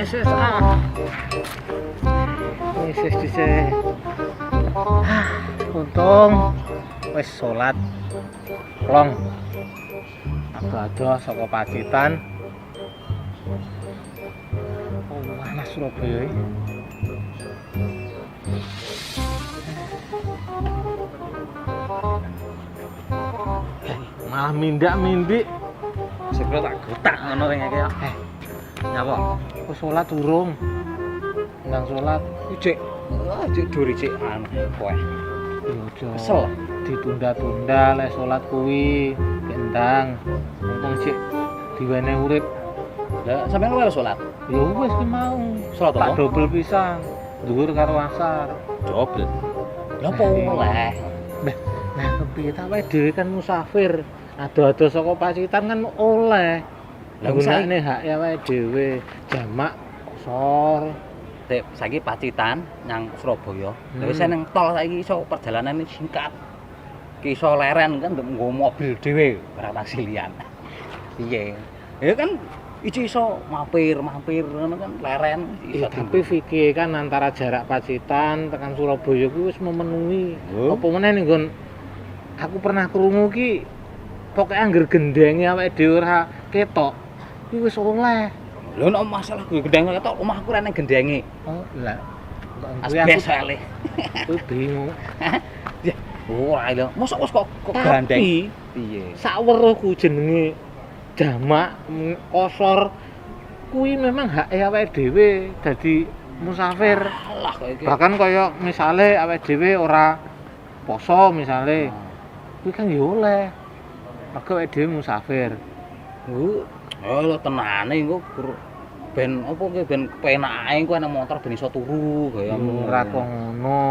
Wis dhisik. Untung wis salat. Long. Ado-ado saka Pacitan. Oh, panas Surabaya iki. Malah mindak-mindik. Sekro tak gotak ngono ring iki ya. Nyapa? Kok salat urung? Ndang salat. Cek duri cek anu kowe. Yo Kesel. Ditunda-tunda lek salat kuwi gendang. Untung sik diwene urip. Lah sampeyan ora salat. Ya wis ki mau. Salat Tak apa? dobel pisan. Dhuwur karo asar. Dobel. Lah apa oleh? Nah, kepiye ta wae dhewe kan musafir. Ado-ado saka Pacitan kan oleh. Lah Gunane hak ya wae dhewe. Jamak kosor. Dek saiki Pacitan nyang Surabaya. Lah wis nang tol saiki iso perjalanan singkat. Ki iso leren kan nggo mobil dhewe ora taksi liyan. Piye? Ya kan iso mampir ngono kan leren iso. Tapi fikih kan antara jarak Pacitan tekan Surabaya kuwi wis memenuhi. Oh. Apa meneh ning nggon aku pernah krungu ki pokoke angger gendenge awake dhewe ora ketok. Kuwi wis oleh. Lho nek masalah gue gendeng ketok omahku rene gendenge. Oh, lah. Asbes ale. Kuwi bingung. Ya, ora lho. Mosok wis kok gandeng. Piye? Sak weruhku jenenge jamak kosor kuwi memang hak awake dhewe dadi musafir. Alah kok iki. Bahkan kaya misale awake dhewe ora poso misale. Kuwi kan ya oleh. Mergo awake dhewe musafir. Lho tenane engko ben apa ki ben penake engko ana motor ben iso turu gayamu. Ora kok ngono.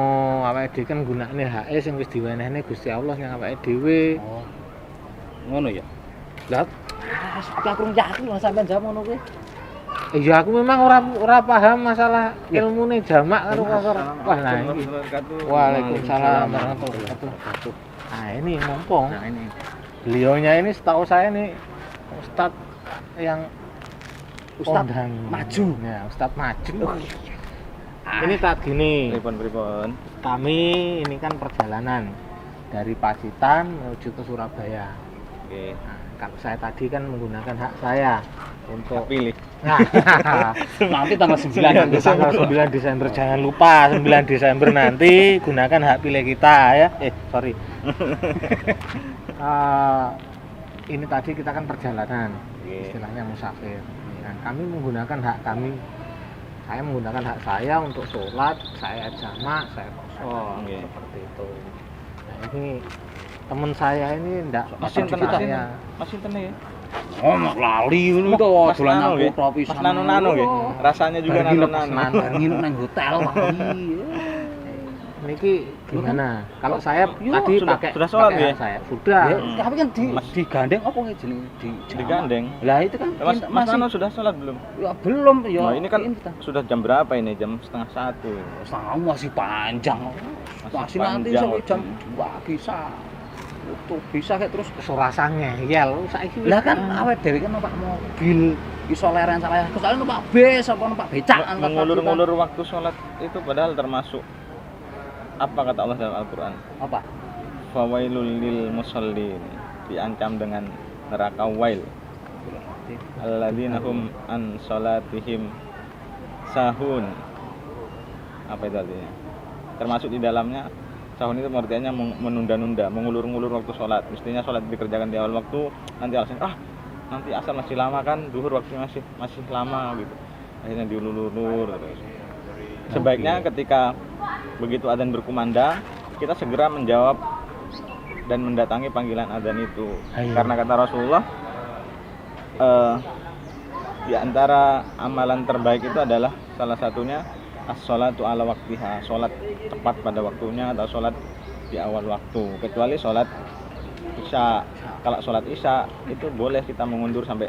Awake dhewe kan gunakne hake sing wis diwenehne Gusti Allah nyang awake dhewe. Oh. Ngono ya. Lah aku kurang yakin lah sampean jam ngono kuwi. Iya aku memang ora paham masalah ilmune jamak karo kosor. Wah nah iki. Waalaikumsalam warahmatullahi wabarakatuh. Nah ini mumpung. Nah ini. Beliaunya ini setahu saya nih Ustadz yang Ustadz kondang. maju. Ya, Ustadz maju. Ini tak gini. Pripun. Kami ini kan perjalanan dari Pacitan menuju ke Surabaya. Oke. Nah, kalau saya tadi kan menggunakan hak saya untuk Pilih. Nah, Nanti tanggal 9 tanggal 9 Desember jangan lupa 9 Desember nanti gunakan hak pilih kita ya. Sorry. Ini tadi kita kan perjalanan, istilahnya musafir. Nah, kami menggunakan hak kami. Saya menggunakan hak saya untuk sholat, saya jamak, saya kosong, seperti itu. Nah, ini teman saya ini enggak Mesin kita tenan. ya. Mesin tenan ya. Oh, mak lali ngono to, dolan nang kutho pisan. Mas nano nggih. Rasanya juga nano. Nginep nang hotel lali. Niki gimana? Kalau saya tadi pakai sudah sholat pakai ya? hak saya. Sudah. Ya, tapi kan digandeng apa jenenge Digandeng. Lah itu kan Mas Nano sudah sholat belum? ya belum ya. Nah, ini kan sudah jam berapa ini? Jam 12:30. sama masih panjang. Masih nanti panjang sampai jam waktunya. 2 bisa. Itu bisa kayak terus Surasa ngeyel saiki. lah kan awet dhewe kan numpak mobil iso leren salah soalnya numpak bis apa numpak becak Mengulur-ngulur waktu sholat itu padahal termasuk apa kata Allah dalam Al-Qur'an? apa Fawailul lil musallin, diancam dengan neraka wail. Alladzina hum an salatihim sahun. Apa itu artinya? Termasuk di dalamnya sahun itu artinya menunda-nunda, mengulur-ngulur waktu sholat. Mestinya sholat dikerjakan di awal waktu, nanti alasan nanti asar masih lama kan, duhur waktunya masih lama gitu. Akhirnya diulur-ulur. Sebaiknya ketika begitu adzan berkumandang, kita segera menjawab dan mendatangi panggilan adzan itu. Karena kata Rasulullah, di antara amalan terbaik itu adalah salah satunya as-sholatu ala waktiha, sholat tepat pada waktunya atau sholat di awal waktu, kecuali sholat isya. Kalau sholat isya itu boleh kita mengundur sampai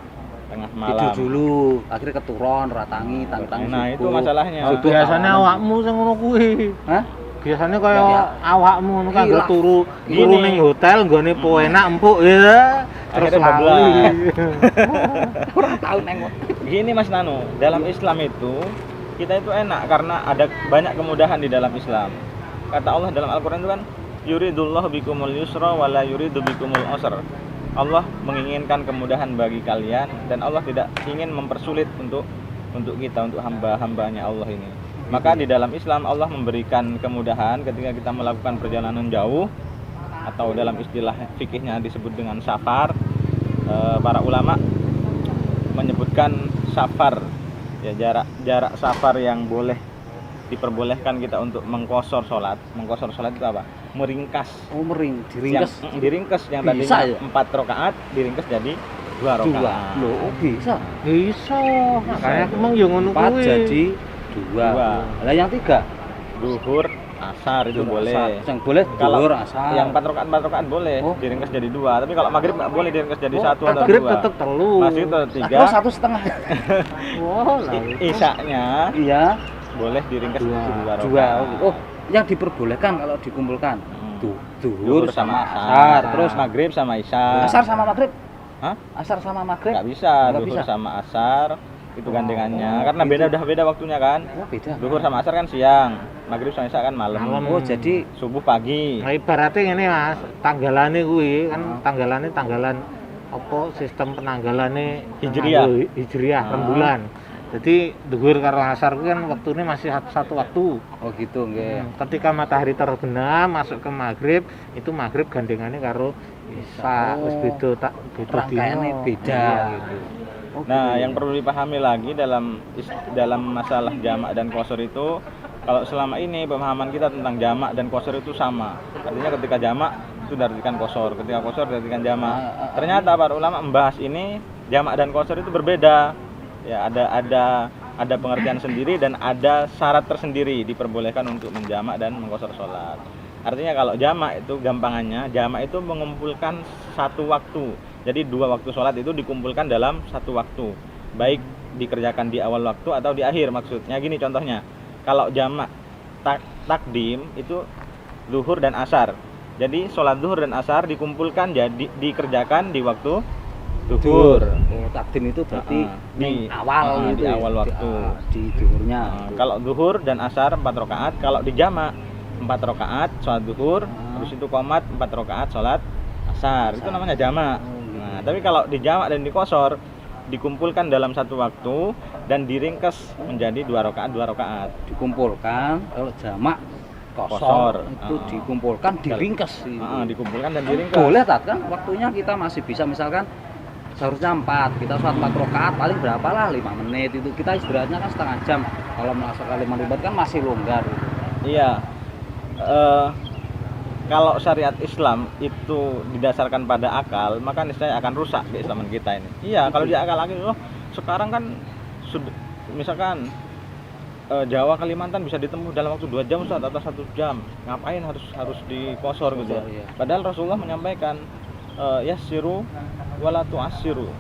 tengah malam. tidur dulu akhirnya keturun ratangi tangi Nah itu masalahnya. Biasanya awakmu sing ngono kuwi. hah Biasanya kaya Ya. awakmu ngono kan Iya. turu Gini. ning hotel nggone po enak empuk ya. terus Akhirnya lali. bablas. Kurang tahu nengok. Gini Mas Nano, dalam Islam itu kita itu enak karena ada banyak kemudahan di dalam Islam. Kata Allah dalam Al-Qur'an itu kan yuridullahu bikumul yusra wa la yuridu bikumul usra. Allah menginginkan kemudahan bagi kalian dan Allah tidak ingin mempersulit untuk kita, untuk hamba-hambanya Allah ini. Maka di dalam Islam Allah memberikan kemudahan ketika kita melakukan perjalanan jauh atau dalam istilah fikihnya disebut dengan safar. Para ulama menyebutkan safar ya, jarak safar yang boleh diperbolehkan kita untuk mengqashar sholat. Mengqashar sholat itu apa? Meringkas. Oh, diringkes. Diringkes yang Bisa, tadinya ya? 4 rakaat diringkes jadi 2 rakaat. Loh, oh bisa. Bisa. Makanya aku mau yo ngono 4 kuwi. jadi 2. Dua. Lah yang 3 Duhur, asar itu boleh. Yang boleh Kalau duhur asar. yang 4 rakaat boleh Oh. diringkas jadi 2. Tapi kalau maghrib nggak boleh diringkas jadi 1 atau 2. Maghrib tetep telu. Masih itu 3. Terus 1,5. Wah, lah. Isya-nya Iya, boleh diringkas Dua. jadi 2 2. rakaat. Oh, yang diperbolehkan kalau dikumpulkan. Duhur Duhur sama asar. asar. Terus maghrib sama isya. Asar sama maghrib. Hah? Asar sama maghrib. Nggak bisa, Nggak duhur bisa. sama asar itu gandengannya. Oh, Karena gitu. udah beda waktunya kan. Oh, beda. Duhur sama asar kan siang, maghrib sama isya kan malam. Malam. Oh, jadi Subuh pagi. Nah, ibaratnya ngene Mas, tanggalane kuwi kan tanggalan apa sistem penanggalane Hijriyah. Hijriyah Ah. rembulan. Jadi dhuwur karo asar kuwi kan wektune masih satu waktu. oh gitu nggih. Ketika matahari terbenam masuk ke maghrib, itu maghrib gandengannya karo isya. Oh. Wis beda beda Rangkaiannya dino. beda Iya. gitu. Oh, Nah, gitu. yang perlu dipahami lagi dalam masalah jamak dan qashar itu, kalau selama ini pemahaman kita tentang jamak dan qashar itu sama. Artinya ketika jamak itu diartikan qashar, ketika qashar diartikan jamak. Ternyata para ulama membahas ini jamak dan qashar itu berbeda. Ya, ada pengertian sendiri dan ada syarat tersendiri diperbolehkan untuk menjamak dan mengqashar sholat. Artinya kalau jamak itu gampangannya, jamak itu mengumpulkan satu waktu. Jadi 2 waktu sholat itu dikumpulkan dalam satu waktu, baik dikerjakan di awal waktu atau di akhir. Maksudnya gini contohnya, kalau jamak takdim itu zuhur dan asar. Jadi sholat zuhur dan asar dikumpulkan jadi dikerjakan di waktu zuhur. Oh, takdim itu berarti Di awal di gitu ya? awal waktu. Di zuhurnya. Kalau zuhur dan asar 4 rakaat, kalau di jamak 4 rakaat sholat zuhur, habis itu qomat 4 rakaat sholat asar. Itu namanya jamak. Nah, tapi kalau di jamak dan di qashar dikumpulkan dalam satu waktu dan diringkas menjadi 2 rakaat. Dikumpulkan kalau jamak Qashar. kosor itu dikumpulkan diringkas itu. Dikumpulkan dan diringkas. Boleh tak kan waktunya kita masih bisa misalkan seharusnya 4, kita sholat 4 rakaat paling berapa lah 5 menit itu kita istirahatnya kan setengah jam. Kalau melaksanakan 5 menit kan masih longgar gitu. Iya. Kalau syariat Islam itu didasarkan pada akal, maka niscaya akan rusak keislaman kita ini. Iya, kalau di akal-akal loh, sekarang kan sudah misalkan Jawa Kalimantan bisa ditempuh dalam waktu 2 jam Ustaz, atau 1 jam. Ngapain harus di qashar gitu ya? Iya. Padahal Rasulullah menyampaikan yassiru wala tu'assiru.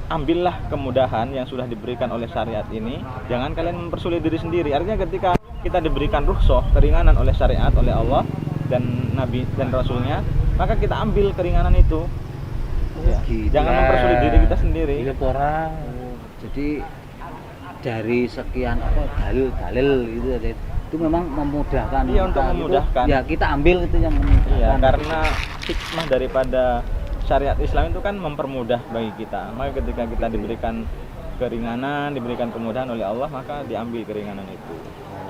Ambillah kemudahan yang sudah diberikan oleh syariat ini, jangan kalian mempersulit diri sendiri. Artinya ketika kita diberikan rukhsah, keringanan oleh syariat, oleh Allah dan Nabi dan Rasulnya, maka kita ambil keringanan itu. Ya. Gitu. Jangan mempersulit diri kita sendiri. Iya ora. Jadi dari sekian apa dalil-dalil gitu ya, itu memang memudahkan. Iya, untuk kita gitu. memudahkan. Ya kita ambil itu yang memudahkan. Iya, karena hikmah daripada syariat Islam itu kan mempermudah bagi kita. Maka ketika kita diberikan keringanan, diberikan kemudahan oleh Allah, maka diambil keringanan itu.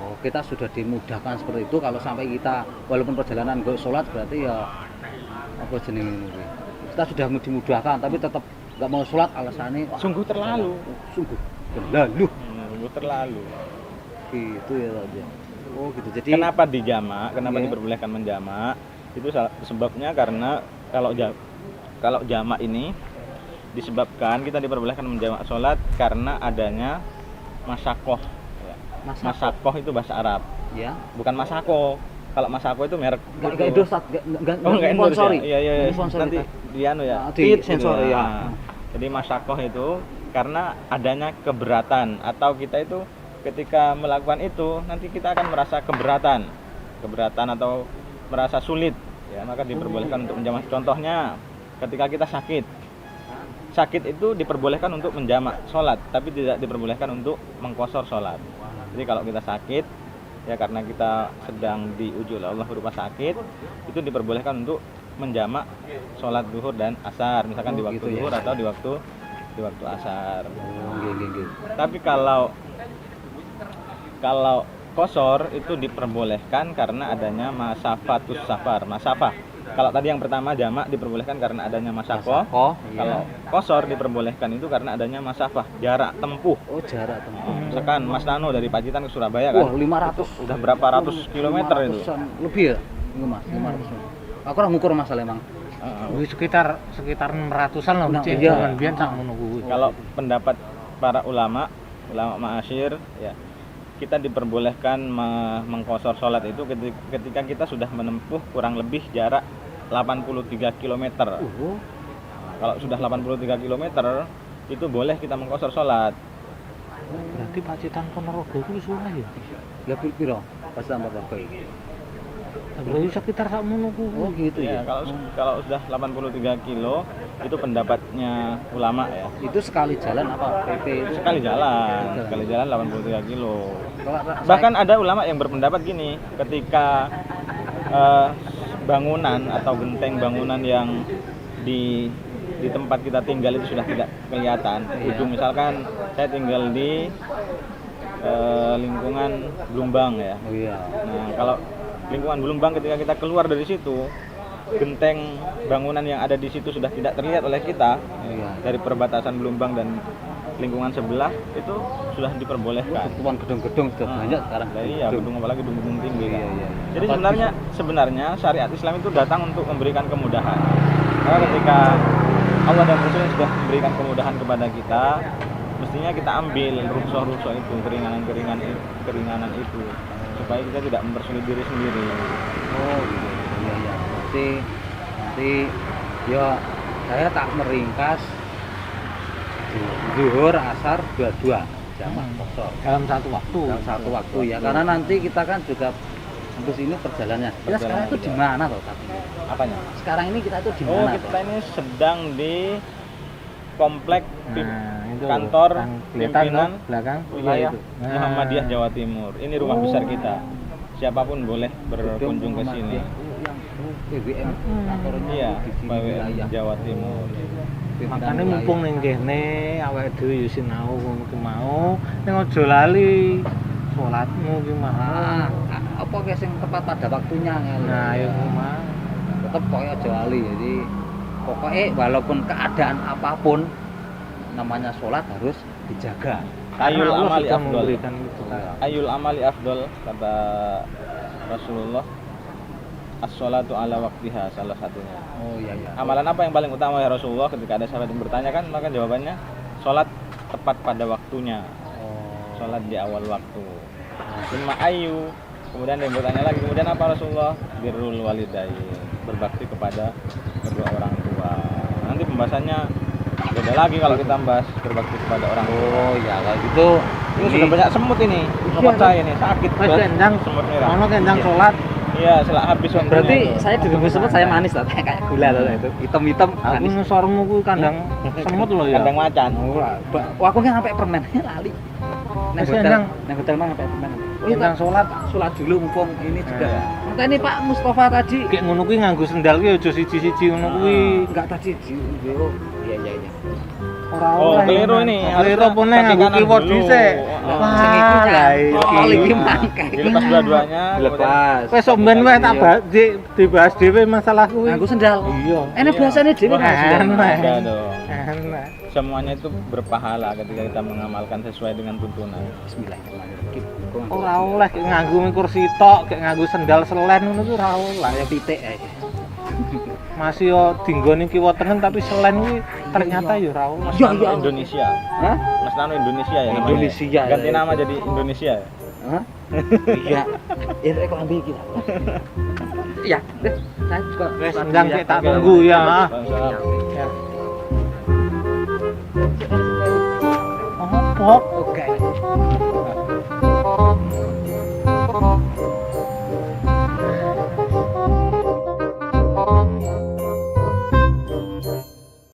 Oh, kita sudah dimudahkan seperti itu. Kalau sampai kita walaupun perjalanan nggak sholat berarti ya apa jenenge ini? Kita sudah dimudahkan tapi tetap nggak mau sholat alasannya wah, Sungguh terlalu. sungguh terlalu Sungguh terlalu. gitu ya tadi. Oh gitu. Jadi Kenapa dijamak? Kenapa Iya. diperbolehkan menjamak? Itu sebabnya karena kalau jamak ini disebabkan kita diperbolehkan menjamak sholat karena adanya masyakoh. Masyakoh itu bahasa Arab, ya bukan masako. Kalau masako itu merek. nggak endorse nggak endorse sponsori. ya? Iya. Nggak sponsori, Nanti Pak. di anu ya. Di Tit gitu sensor ya. Nah, jadi masyakoh itu karena adanya keberatan atau kita itu ketika melakukan itu nanti kita akan merasa keberatan atau merasa sulit ya, maka diperbolehkan untuk menjamak. Contohnya ketika kita sakit. Sakit itu diperbolehkan untuk menjamak sholat, tapi tidak diperbolehkan untuk mengqashar sholat. Jadi kalau kita sakit, ya karena kita sedang diuji oleh Allah berupa sakit, itu diperbolehkan untuk menjamak sholat zuhur dan asar, misalkan di waktu gitu ya. zuhur atau di waktu asar. Nggih. Tapi kalau qashar itu diperbolehkan karena adanya masafatus safar, masafah. Kalau tadi yang pertama jamak diperbolehkan karena adanya masakoh. Kalau qashar diperbolehkan itu karena adanya masafah, jarak tempuh. Oh, jarak tempuh. Misalkan Mas Nano dari Pacitan ke Surabaya kan. Wah, 500. Udah berapa ratus kilometer itu? 500-an lebih ya? Enggak Mas, 500. Aku ora ngukur masalah emang. Wih, sekitar 600-an lah Nah, Cik. iya. Jangan biyen sak ngono kuwi. Kalau pendapat para ulama ma'asyir ya, kita diperbolehkan mengqashar sholat itu ketika kita sudah menempuh kurang lebih jarak 83 km. Kalau sudah 83 km itu boleh kita mengqashar sholat. Berarti Pacitan Ponorogo kuwi suwe ya. Lah piro? Pas tambah berapa iki? Berarti sekitar sak ngono kuwi. Oh, gitu Ya, ya. kalau sudah 83 kilo itu pendapatnya ulama ya. Itu sekali jalan apa PP? Sekali jalan 83 kilo. Kalau Bahkan ada ulama yang berpendapat gini, ketika bangunan atau genteng bangunan yang di tempat kita tinggal itu sudah tidak kelihatan. Ujung misalkan saya tinggal di lingkungan Blumbang ya. Oh iya. Nah, kalau lingkungan Blumbang ketika kita keluar dari situ, genteng bangunan yang ada di situ sudah tidak terlihat oleh kita Iya. dari perbatasan Blumbang dan lingkungan sebelah itu sudah diperbolehkan. Ketuan gedung-gedung sudah banyak sekarang. Iya, gedung apalagi gedung tinggi. Iya, kan. iya. Jadi sebenarnya syariat Islam itu datang untuk memberikan kemudahan. Karena ketika Allah dan Rasulnya sudah memberikan kemudahan kepada kita, mestinya kita ambil rukhsah itu, keringanan itu, supaya kita tidak mempersulit diri sendiri. Oh gitu. Iya. Berarti nanti ya saya tak meringkas zuhur asar dua-dua jamak qashar Dalam satu waktu. dalam satu waktu ya, karena nanti kita kan juga habis ini perjalanannya. Kita sekarang itu di mana toh tapi? Apanya? Sekarang ini kita itu di Oh, mana? kita ini sedang di komplek Itu kantor yang kelihatan pimpinan loh, belakang. wilayah Itu. Nah. Muhammadiyah Jawa Timur. Ini rumah besar kita. Siapapun boleh berkunjung ke sini. PWM kantornya Iya, di sini PWM wilayah Jawa Timur. Pimpinan Makanya wilayah. mumpung ning kene awake dhewe yo sinau ngono ki mau, ning aja lali salatmu ki mah. Apa guys yang tepat pada waktunya ya. Nah, ayo ki mah. Tetap pokoknya aja lali. Jadi pokoknya walaupun keadaan apapun namanya sholat harus dijaga. Ayul Karena Allah amali sudah afdol. memberikan itu. Ayul amali afdol kata Rasulullah. As-sholatu ala waktiha salah satunya. Oh iya. Amalan apa yang paling utama ya Rasulullah? Ketika ada sahabat yang bertanya kan, maka jawabannya sholat tepat pada waktunya. Oh. Sholat di awal waktu. Summa ayu. Kemudian dia bertanya lagi, kemudian apa Rasulullah? Birrul walidain, berbakti kepada kedua orang tua. Nanti pembahasannya beda lagi kalau kita bahas berbakti kepada orang tua. Oh ya kalau gitu Ini sudah banyak semut ini. Tempat saya ini sakit Wes banget. kendang Semut merah. ono kendang Iya. salat. Iya, setelah habis waktunya. berarti tuh. saya di rumah semut saya manis lah kayak gula loh itu hitam-hitam Aku manis. ngesormu kuwi kandang semut lho ya. Kandang macan. Wah aku nggak sampai permennya lali. Nang Wes, hotel, Endang. nang hotel mah sampai permen. Oh iya, Kendang salat. sholat dulu mumpung ini juga. Iya. Maka ini Pak Mustafa tadi. Kayak ngono kuwi nganggo sendal kuwi aja siji-siji ngono kuwi. Enggak tadi oh iya. Ora Oh, oleh. keliru ini. Keliru Harusnya apa nih kaki nganggo kanan kiwot dulu. dhisik. Oh, Wah, sing iki lah oh, iki iki. mangke. Dilepas dua-duanya. Dilepas. Wes sok ben wae tak dibahas dhewe masalah kuwi. Nganggo sendal. Iya. Ini biasanya dhewe Wah, nganggo sendal. enak. ada dong. Enak. Semuanya itu berpahala ketika kita mengamalkan sesuai dengan tuntunan. Bismillahirrahmanirrahim. Ora oleh kayak nganggo kursi tok, kayak nganggo sendal selen ngono kuwi ora oleh. Kayak pitik ae. Masih yo dinggone kiwa tengen tapi selen kuwi ternyata yo ora oleh. Iya, Nano iya. Indonesia. Hah? Mas Nano Indonesia ya namanya. Indonesia, Ganti ya, nama itu. jadi Indonesia ya. Hah? Iya. Ya kok ambil kita. Iya, saya juga. Wes ndang kayak tak tunggu ya. Waalaikumsalam. Ya. Oh, pok. Oke.